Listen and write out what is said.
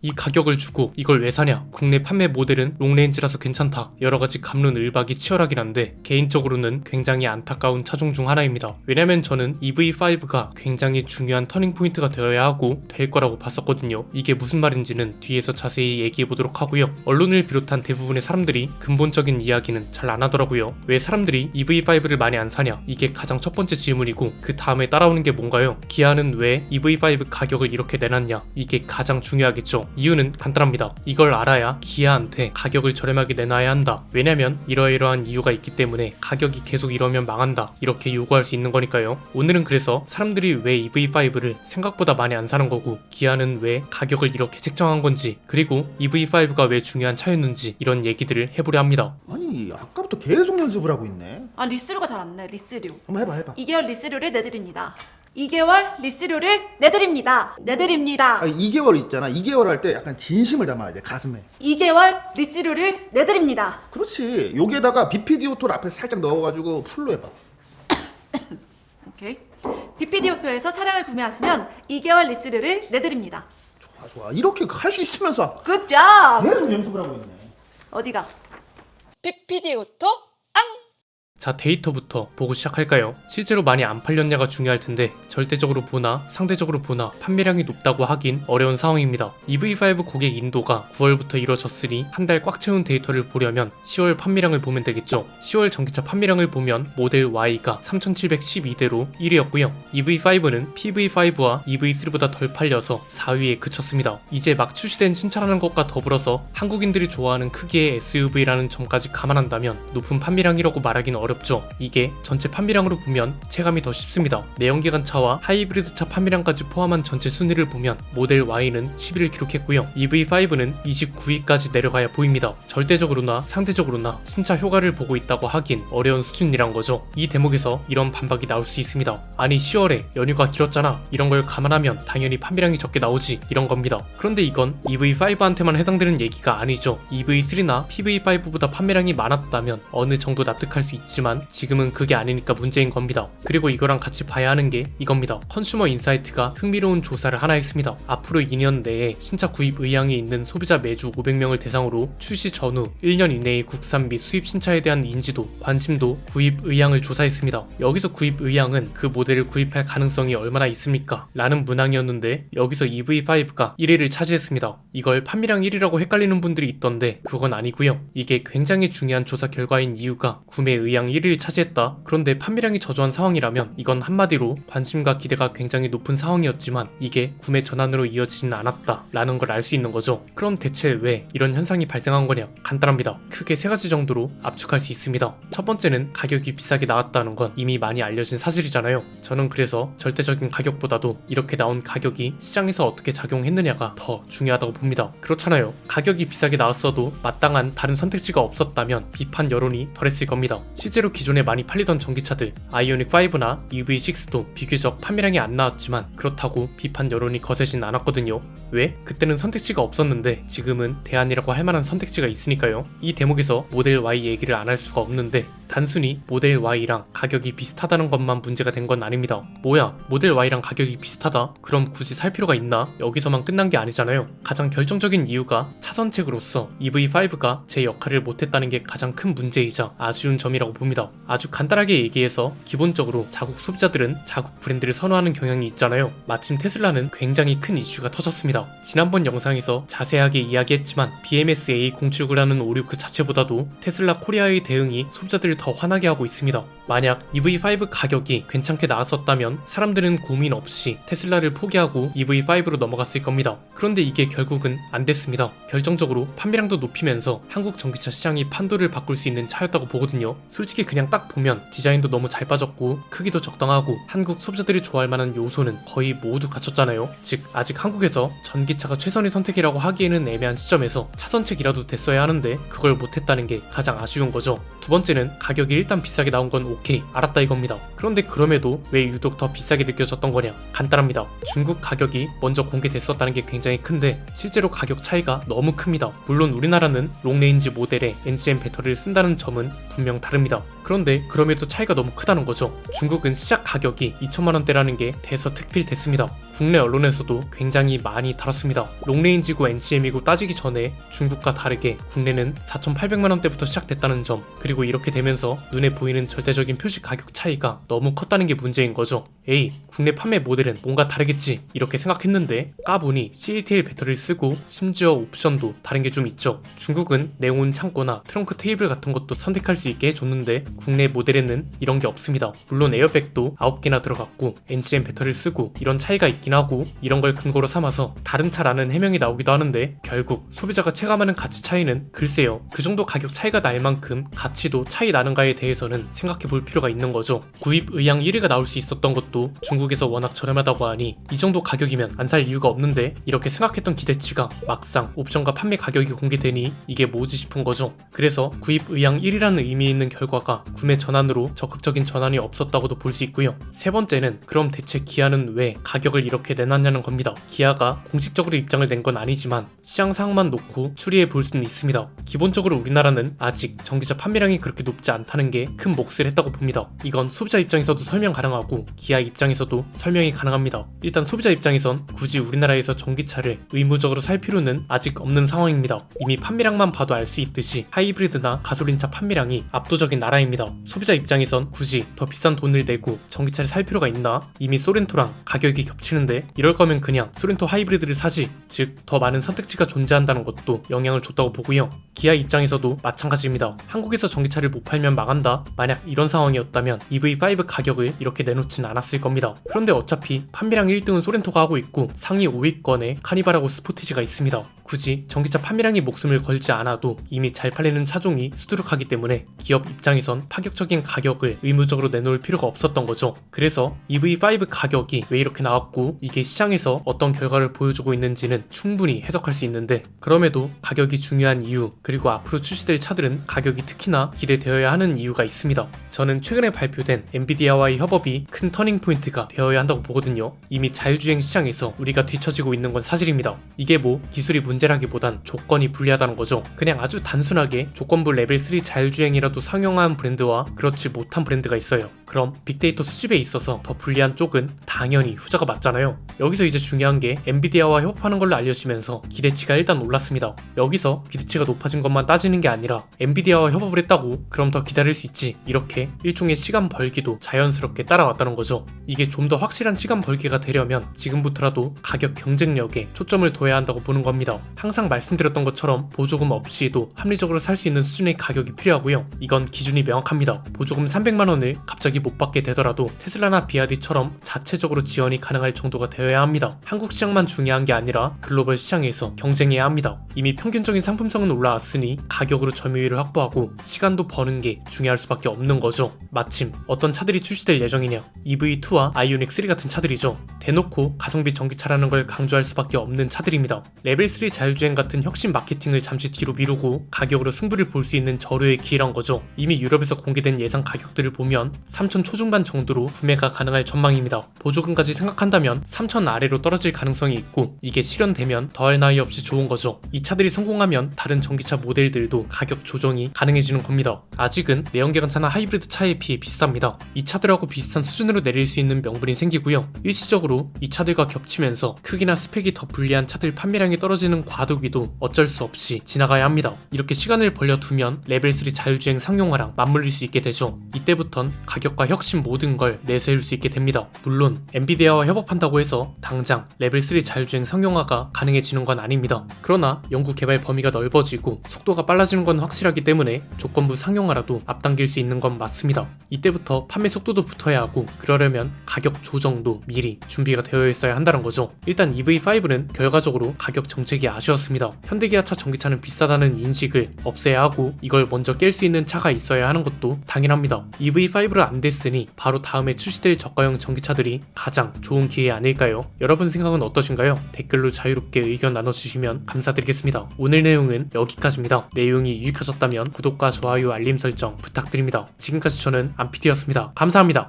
이 가격을 주고 이걸 왜 사냐? 국내 판매 모델은 롱레인지라서 괜찮다. 여러가지 갑론을박이 치열하긴 한데 개인적으로는 굉장히 안타까운 차종 중 하나입니다. 왜냐면 저는 EV5가 굉장히 중요한 터닝포인트가 되어야 하고 될 거라고 봤었거든요. 이게 무슨 말인지는 뒤에서 자세히 얘기해보도록 하고요. 언론을 비롯한 대부분의 사람들이 근본적인 이야기는 잘 안 하더라고요. 왜 사람들이 EV5를 많이 안 사냐? 이게 가장 첫 번째 질문이고 그 다음에 따라오는 게 뭔가요? 기아는 왜 EV5 가격을 이렇게 내놨냐? 이게 가장 중요하겠죠. 이유는 간단합니다. 이걸 알아야 기아한테 가격을 저렴하게 내놔야 한다. 왜냐면 이러이러한 이유가 있기 때문에 가격이 계속 이러면 망한다. 이렇게 요구할 수 있는 거니까요. 오늘은 그래서 사람들이 왜 EV5를 생각보다 많이 안 사는 거고 기아는 왜 가격을 이렇게 책정한 건지 그리고 EV5가 왜 중요한 차였는지 이런 얘기들을 해보려 합니다. 아니 아까부터 계속 연습을 하고 있네. 아, 리스료가 잘 안 나. 리스료. 한번 해봐. 2개월 리스료를 내드립니다. 2개월 리스료를 내드립니다. 내드립니다. 2개월 있잖아. 2개월 할 때 약간 진심을 담아야 돼. 가슴에. 2개월 리스료를 내드립니다. 그렇지. 여기에다가 BPD-오토를 앞에 살짝 넣어가지고 풀로 해봐. 오케이. BPD-오토에서 차량을 구매하시면 2개월 리스료를 내드립니다. 좋아. 이렇게 할 수 있으면서 굿잡! 계속 연습을 하고 있네. 어디가? BPD-오토 자, 데이터부터 보고 시작할까요? 실제로 많이 안 팔렸냐가 중요할 텐데 절대적으로 보나 상대적으로 보나 판매량이 높다고 하긴 어려운 상황입니다. EV5 고객 인도가 9월부터 이뤄졌으니 한 달 꽉 채운 데이터를 보려면 10월 판매량을 보면 되겠죠. 10월 전기차 판매량을 보면 모델 Y가 3712대로 1위였고요. EV5는 PV5와 EV3보다 덜 팔려서 4위에 그쳤습니다. 이제 막 출시된 신차라는 것과 더불어서 한국인들이 좋아하는 크기의 SUV라는 점까지 감안한다면 높은 판매량이라고 말하기는 어렵죠. 이게 전체 판매량으로 보면 체감이 더 쉽습니다. 내연기관차와 하이브리드 차 판매량까지 포함한 전체 순위를 보면 모델 Y는 10위를 기록했고요. EV5는 29위까지 내려가야 보입니다. 절대적으로나 상대적으로나 신차 효과를 보고 있다고 하긴 어려운 수준이란 거죠. 이 대목에서 이런 반박이 나올 수 있습니다. 아니 10월에 연휴가 길었잖아. 이런 걸 감안하면 당연히 판매량이 적게 나오지. 이런 겁니다. 그런데 이건 EV5한테만 해당되는 얘기가 아니죠. EV3나 PV5보다 판매량이 많았다면 어느 정도 납득할 수 있지만 지금은 그게 아니니까 문제인 겁니다. 그리고 이거랑 같이 봐야 하는 게 이겁니다. 컨슈머 인사이트가 흥미로운 조사를 하나 했습니다. 앞으로 2년 내에 신차 구입 의향이 있는 소비자 매주 500명을 대상으로 출시 전후 1년 이내의 국산 및 수입 신차에 대한 인지도, 관심도, 구입 의향을 조사했습니다. 여기서 구입 의향은 그 모델을 구입할 가능성이 얼마나 있습니까? 라는 문항이었는데 여기서 EV5가 1위를 차지했습니다. 이걸 판매량 1위라고 헷갈리는 분들이 있던데 그건 아니고요. 이게 굉장히 중요한 조사 결과인 이유가 구매 의향 1위를 차지했다. 그런데 판매량이 저조한 상황이라면 이건 한마디로 관심과 기대가 굉장히 높은 상황이었지만 이게 구매 전환으로 이어지진 않았다 라는 걸 알 수 있는 거죠. 그럼 대체 왜 이런 현상이 발생한 거냐? 간단합니다. 크게 세 가지 정도로 압축할 수 있습니다. 첫 번째는 가격이 비싸게 나왔다는 건 이미 많이 알려진 사실이잖아요. 저는 그래서 절대적인 가격보다도 이렇게 나온 가격이 시장에서 어떻게 작용했느냐가 더 중요하다고 봅니다. 그렇잖아요. 가격이 비싸게 나왔어도 마땅한 다른 선택지가 없었다면 비판 여론이 덜했을 겁니다. 실제로 기존에 많이 팔리던 전기차들 아이오닉5나 EV6도 비교적 판매량이 안 나왔지만 그렇다고 비판 여론이 거세진 않았거든요. 왜? 그때는 선택지가 없었는데 지금은 대안이라고 할 만한 선택지가 있으니까요. 이 대목에서 모델 Y 얘기를 안 할 수가 없는데 단순히 모델 Y랑 가격이 비슷하다는 것만 문제가 된 건 아닙니다. 뭐야? 모델 Y랑 가격이 비슷하다? 그럼 굳이 살 필요가 있나? 여기서만 끝난 게 아니잖아요. 가장 결정적인 이유가 차선책으로서 EV5가 제 역할을 못했다는 게 가장 큰 문제이자 아쉬운 점이라고 봅니다. 아주 간단하게 얘기해서 기본적으로 자국 소비자들은 자국 브랜드를 선호하는 경향이 있잖아요. 마침 테슬라는 굉장히 큰 이슈가 터졌습니다. 지난번 영상에서 자세하게 이야기했지만 BMS A079라는 오류 그 자체보다도 테슬라 코리아의 대응이 소비자들을 더 화나게 하고 있습니다. 만약 EV5 가격이 괜찮게 나왔었다면 사람들은 고민 없이 테슬라를 포기하고 EV5로 넘어갔을 겁니다. 그런데 이게 결국은 안 됐습니다. 결정적으로 판매량도 높이면서 한국 전기차 시장이 판도를 바꿀 수 있는 차였다고 보거든요. 솔직히 그냥 딱 보면 디자인도 너무 잘 빠졌고 크기도 적당하고 한국 소비자들이 좋아할 만한 요소는 거의 모두 갖췄잖아요. 즉 아직 한국에서 전기차가 최선의 선택이라고 하기에는 애매한 시점에서 차선책이라도 됐어야 하는데 그걸 못했다는 게 가장 아쉬운 거죠. 두 번째는 가격이 일단 비싸게 나온 건 오케이, 알았다 이겁니다. 그런데 그럼에도 왜 유독 더 비싸게 느껴졌던 거냐? 간단합니다. 중국 가격이 먼저 공개됐었다는 게 굉장히 큰데 실제로 가격 차이가 너무 큽니다. 물론 우리나라는 롱레인지 모델의 NCM 배터리를 쓴다는 점은 분명 다릅니다. 그런데 그럼에도 차이가 너무 크다는 거죠. 중국은 시작 가격이 2천만원대라는 게 대서특필됐습니다. 국내 언론에서도 굉장히 많이 다뤘습니다. 롱레인지고 NCM이고 따지기 전에 중국과 다르게 국내는 4,800만원대부터 시작됐다는 점, 그리고 이렇게 되면서 눈에 보이는 절대적인 표시 가격 차이가 너무 컸다는 게 문제인 거죠. 에이, 국내 판매 모델은 뭔가 다르겠지 이렇게 생각했는데 까보니 CATL 배터리를 쓰고 심지어 옵션도 다른 게 좀 있죠. 중국은 네온 창고나 트렁크 테이블 같은 것도 선택할 수 있게 해줬는데 국내 모델에는 이런 게 없습니다. 물론 에어백도 9개나 들어갔고 NCM 배터리를 쓰고 이런 차이가 있긴 하고 이런 걸 근거로 삼아서 다른 차라는 해명이 나오기도 하는데 결국 소비자가 체감하는 가치 차이는 글쎄요, 그 정도 가격 차이가 날 만큼 가치도 차이 나는가에 대해서는 생각해 볼 필요가 있는 거죠. 구입 의향 1위가 나올 수 있었던 것도 중국에서 워낙 저렴하다고 하니 이 정도 가격이면 안 살 이유가 없는데 이렇게 생각했던 기대치가 막상 옵션과 판매 가격이 공개되니 이게 뭐지 싶은 거죠. 그래서 구입 의향 1위라는 의미 있는 결과가 구매 전환으로 적극적인 전환이 없었다고도 볼 수 있고요. 세 번째는 그럼 대체 기아는 왜 가격을 이렇게 내놨냐는 겁니다. 기아가 공식적으로 입장을 낸 건 아니지만 시장 상황만 놓고 추리해 볼 수는 있습니다. 기본적으로 우리나라는 아직 전기차 판매량이 그렇게 높지 않다는 게 큰 몫을 했다고 봅니다. 이건 소비자 입장에서도 설명 가능하고 기아 입장에서도 설명이 가능합니다. 일단 소비자 입장에선 굳이 우리나라에서 전기차를 의무적으로 살 필요는 아직 없는 상황입니다. 이미 판매량만 봐도 알 수 있듯이 하이브리드나 가솔린차 판매량이 압도적인 나라입니다. 소비자 입장에선 굳이 더 비싼 돈을 내고 전기차를 살 필요가 있나? 이미 소렌토랑 가격이 겹치는데 이럴 거면 그냥 소렌토 하이브리드를 사지, 즉 더 많은 선택지가 존재한다는 것도 영향을 줬다고 보고요. 기아 입장에서도 마찬가지입니다. 한국에서 전기차를 못 팔면 망한다? 만약 이런 상황이었다면 EV5 가격을 이렇게 내놓진 않았을 겁니다. 그런데 어차피 판매량 1등은 소렌토가 하고 있고 상위 5위권에 카니발하고 스포티지가 있습니다. 굳이 전기차 판매량이 목숨을 걸지 않아도 이미 잘 팔리는 차종이 수두룩하기 때문에 기업 입장에선 파격적인 가격을 의무적으로 내놓을 필요가 없었던 거죠. 그래서 EV5 가격이 왜 이렇게 나왔고 이게 시장에서 어떤 결과를 보여주고 있는지는 충분히 해석할 수 있는데 그럼에도 가격이 중요한 이유, 그리고 앞으로 출시될 차들은 가격이 특히나 기대되어야 하는 이유가 있습니다. 저는 최근에 발표된 엔비디아와의 협업이 큰 터닝포인트가 되어야 한다고 보거든요. 이미 자율주행 시장에서 우리가 뒤처지고 있는 건 사실입니다. 이게 뭐 기술이 문제라기보단 조건이 불리하다는 거죠. 그냥 아주 단순하게 조건부 레벨 3 자율주행이라도 상용화한 브랜드와 그렇지 못한 브랜드가 있어요. 그럼 빅데이터 수집에 있어서 더 불리한 쪽은 당연히 후자가 맞잖아요. 여기서 이제 중요한 게 엔비디아와 협업하는 걸로 알려지면서 기대치가 일단 올랐습니다. 여기서 기대치가 높아진 것만 따지는 게 아니라 엔비디아와 협업을 했다고 그럼 더 기다릴 수 있지, 이렇게 일종의 시간 벌기도 자연스럽게 따라왔다는 거죠. 이게 좀 더 확실한 시간 벌기가 되려면 지금부터라도 가격 경쟁력에 초점을 둬야 한다고 보는 겁니다. 항상 말씀드렸던 것처럼 보조금 없이도 합리적으로 살 수 있는 수준의 가격이 필요하고요. 이건 기준이 명확합니다. 보조금 300만원을 갑자기 못 받게 되더라도 테슬라나 비아디처럼 자체적으로 지원이 가능할 정도가 되어야 합니다. 한국 시장만 중요한 게 아니라 글로벌 시장에서 경쟁해야 합니다. 이미 평균적인 상품성은 올라왔으니 가격으로 점유율을 확보하고 시간도 버는 게 중요할 수밖에 없는 거죠. 마침 어떤 차들이 출시될 예정이냐? EV2와 아이오닉 3 같은 차들이죠. 대놓고 가성비 전기차라는 걸 강조할 수밖에 없는 차들입니다. 레벨 3 자율주행 같은 혁신 마케팅을 잠시 뒤로 미루고 가격으로 승부를 볼 수 있는 절호의 기회란 거죠. 이미 유럽에서 공개된 예상 가격들을 보면 3천 초중반 정도로 구매가 가능할 전망입니다. 보조금까지 생각한다면 3천 아래로 떨어질 가능성이 있고 이게 실현되면 더할 나위 없이 좋은 거죠. 이 차들이 성공하면 다른 전기차 모델들도 가격 조정이 가능해지는 겁니다. 아직은 내연기관차나 하이브리드 차에 비해 비쌉니다. 이 차들하고 비슷한 수준으로 내릴 수 있는 명분이 생기고요. 일시적으로 이 차들과 겹치면서 크기나 스펙이 더 불리한 차들 판매량이 떨어지는 과도기도 어쩔 수 없이 지나가야 합니다. 이렇게 시간을 벌려두면 레벨 3 자율주행 상용화랑 맞물릴 수 있게 되죠. 이때부턴 가격과 혁신 모든 걸 내세울 수 있게 됩니다. 물론 엔비디아와 협업한다고 해서 당장 레벨 3 자율주행 상용화가 가능해지는 건 아닙니다. 그러나 연구 개발 범위가 넓어지고 속도가 빨라지는 건 확실하기 때문에 조건부 상용화라도 앞당길 수 있는 건 맞습니다. 이때부터 판매 속도도 붙어야 하고 그러려면 가격 가격 조정도 미리 준비가 되어 있어야 한다는 거죠. 일단 EV5는 결과적으로 가격 정책이 아쉬웠습니다. 현대기아차 전기차는 비싸다는 인식을 없애야 하고 이걸 먼저 깰 수 있는 차가 있어야 하는 것도 당연합니다. EV5로 안 됐으니 바로 다음에 출시될 저가형 전기차들이 가장 좋은 기회 아닐까요? 여러분 생각은 어떠신가요? 댓글로 자유롭게 의견 나눠주시면 감사드리겠습니다. 오늘 내용은 여기까지입니다. 내용이 유익하셨다면 구독과 좋아요 알림 설정 부탁드립니다. 지금까지 저는 안피디였습니다. 감사합니다.